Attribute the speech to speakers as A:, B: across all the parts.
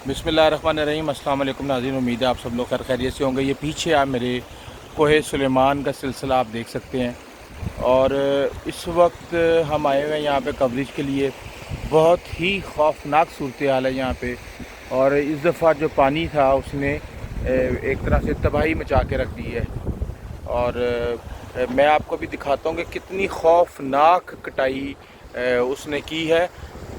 A: बिस्मिल्लाहिर्रहमानिर्रहीम। अस्सलाम वालेकुम नाज़रीन, उम्मीद है आप सब लोग खैरियत से होंगे। ये पीछे आप मेरे कोहे सुलेमान का सिलसिला आप देख सकते हैं और इस वक्त हम आए हुए हैं यहाँ पे कवरेज के लिए। बहुत ही खौफनाक सूरत हाल है यहाँ पे और इस दफ़ा जो पानी था उसने एक तरह से तबाही मचा के रख दी है और मैं आपको भी दिखाता हूँ कि कितनी खौफनाक कटाई उसने की है।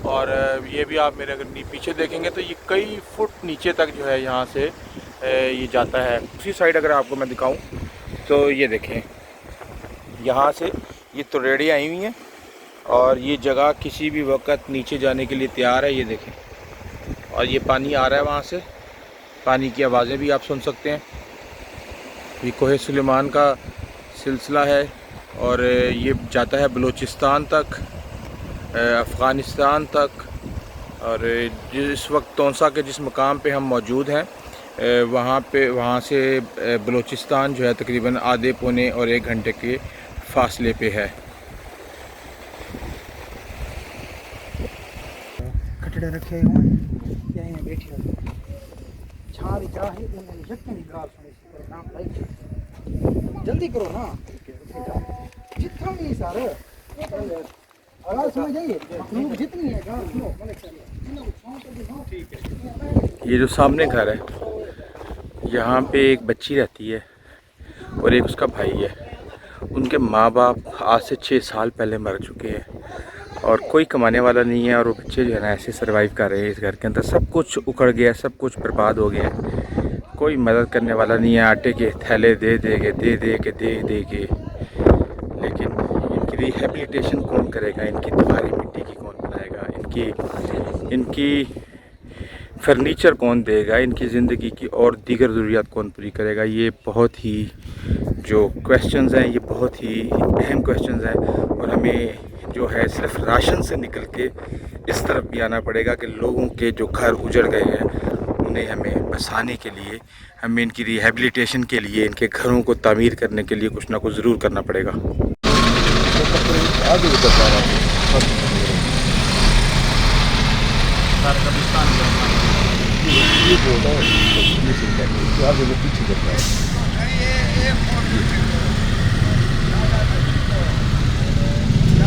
A: और ये भी आप मेरे अगर पीछे देखेंगे तो ये कई फुट नीचे तक जो है यहाँ से ये जाता है। उसी साइड अगर आपको मैं दिखाऊं तो ये देखें, यहाँ से ये तोड़ेड़ियाँ आई हुई हैं और ये जगह किसी भी वक्त नीचे जाने के लिए तैयार है। ये देखें, और ये पानी आ रहा है वहाँ से, पानी की आवाज़ें भी आप सुन सकते हैं। ये कोहे सुलेमान का सिलसिला है और ये जाता है बलूचिस्तान तक, अफ़गानिस्तान तक। और जिस वक्त तौंसा के जिस मकाम पे हम मौजूद हैं वहाँ से बलूचिस्तान जो है तकरीबन आधे पौने और 1 घंटे के फासले पे है।
B: कटड़े रखे हुए हैं बैठे हुए छा भी क्या है उन्होंने यकीन गाल सुनी नाम लाइक जल्दी करो ना जितना भी सारे आवाज समझ जाइए लोग जितनी है गाल सुनो ठीक है।
A: ये जो सामने घर है यहाँ पे एक बच्ची रहती है और एक उसका भाई है। उनके माँ बाप आज से 6 साल पहले मर चुके हैं और कोई कमाने वाला नहीं है और वो बच्चे जो है ना ऐसे सर्वाइव कर रहे हैं इस घर के अंदर। सब कुछ उखड़ गया, सब कुछ बर्बाद हो गया, कोई मदद करने वाला नहीं है। आटे के थैले दे के लेकिन इनकी रिहेबिलिटेशन कौन करेगा, इनकी दोबारी मिट्टी की कौन बनाएगा, इनकी फर्नीचर कौन देगा, इनकी ज़िंदगी की और दीगर ज़रूरियात कौन पूरी करेगा। ये बहुत ही जो क्वेश्चंस हैं ये बहुत ही अहम क्वेश्चंस हैं और हमें जो है सिर्फ राशन से निकल के इस तरफ भी आना पड़ेगा कि लोगों के जो घर उजड़ गए हैं उन्हें हमें बसाने के लिए, हमें इनकी रिहेबिलिटेशन के लिए, इनके घरों को तामीर करने के लिए कुछ ना कुछ ज़रूर करना पड़ेगा।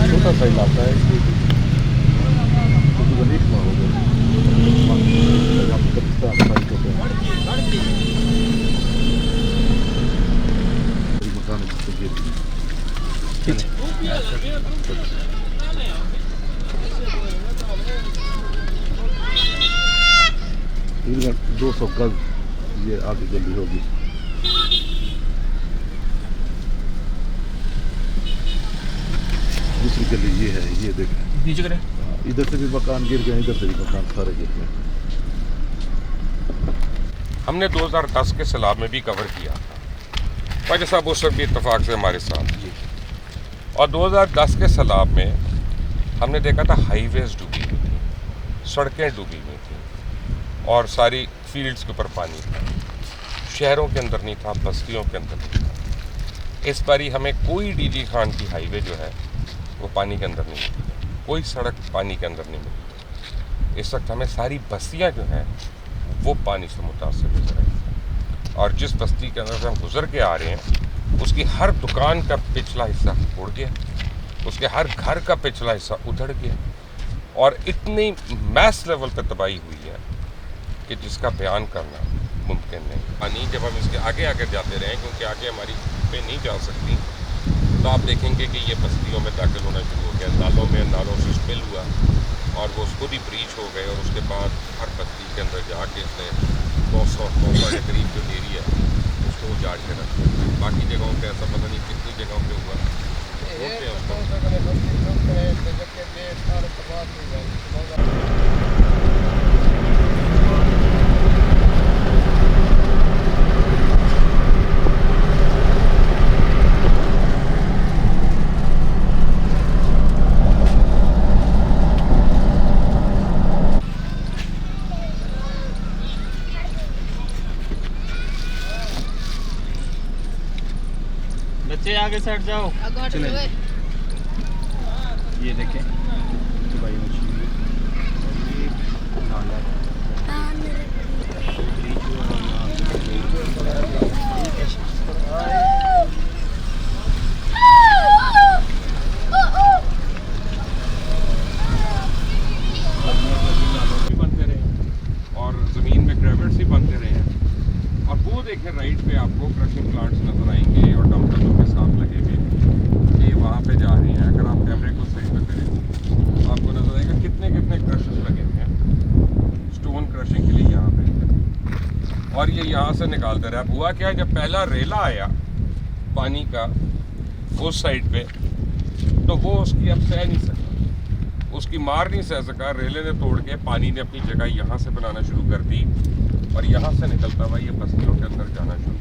C: छोटा सा इलाका है तकरीबन 200 गज ये आगे गली होगी। दूसरी गली ये है, ये देखें नीचे करें, इधर से भी मकान गिर गए, इधर से भी मकान सारे गिर गए।
D: हमने 2010 के सैलाब में भी कवर किया था, वजह साहब उस वक्त भी इत्तेफाक से हमारे साथ थी। और 2010 के सैलाब में हमने देखा था हाईवेज डूबी हुई थी, सड़कें डूबी हुई थी और सारी फील्ड्स के ऊपर पानी था। शहरों के अंदर नहीं था, बस्तियों के अंदर नहीं था। इस बारी हमें कोई डीजी खान की हाईवे जो है वो पानी के अंदर नहीं मिली, कोई सड़क पानी के अंदर नहीं मिली। इस वक्त हमें सारी बस्तियाँ जो हैं वो पानी से मुतासर गुजर रही हैं और जिस बस्ती के अंदर से हम गुजर के आ रहे हैं उसकी हर दुकान का पिछला हिस्सा उड़ गया, उसके हर घर का पिछला हिस्सा उधड़ गया और इतनी मैस लेवल पर तबाही हुई है कि जिसका बयान करना मुमकिन नहीं। पानी जब हम इसके आगे आगे जाते रहे, क्योंकि आगे हमारी पे नहीं जा सकती, तो आप देखेंगे कि ये बस्तियों में दाखिल होना शुरू हो गया, नालों से स्पिल हुआ और वो खुद ही ब्रीच हो गए और उसके बाद हर बस्ती के अंदर जाके इसने 200 के करीब जो एरिया है उसको उजाड़ के रख दिया। बाकी जगहों पे ऐसा पता नहीं कितनी जगहों पे हुआ।
E: बच्चे आगे साइड जाओ।
A: चलें, ये देखें तो भाई मछली नाला है।
D: आपको क्रशिंग प्लांट्स नज़र आएंगे और डंपर के साथ लगे हुए ये वहाँ पे जा रहे हैं। अगर आप कैमरे को सही पे करें तो आपको नज़र आएगा कितने कितने क्रशेस लगे हुए हैं स्टोन क्रशिंग के लिए यहाँ पे। और ये यहाँ से निकालते रहे। अब हुआ क्या, जब पहला रेला आया पानी का उस साइड पे तो वो उसकी अब सह नहीं सका, उसकी मार नहीं सह सका। रेले ने तोड़ के पानी ने अपनी जगह यहाँ से बनाना शुरू कर दी और यहाँ से निकलता हुआ ये बस्तियों के अंदर जाना शुरू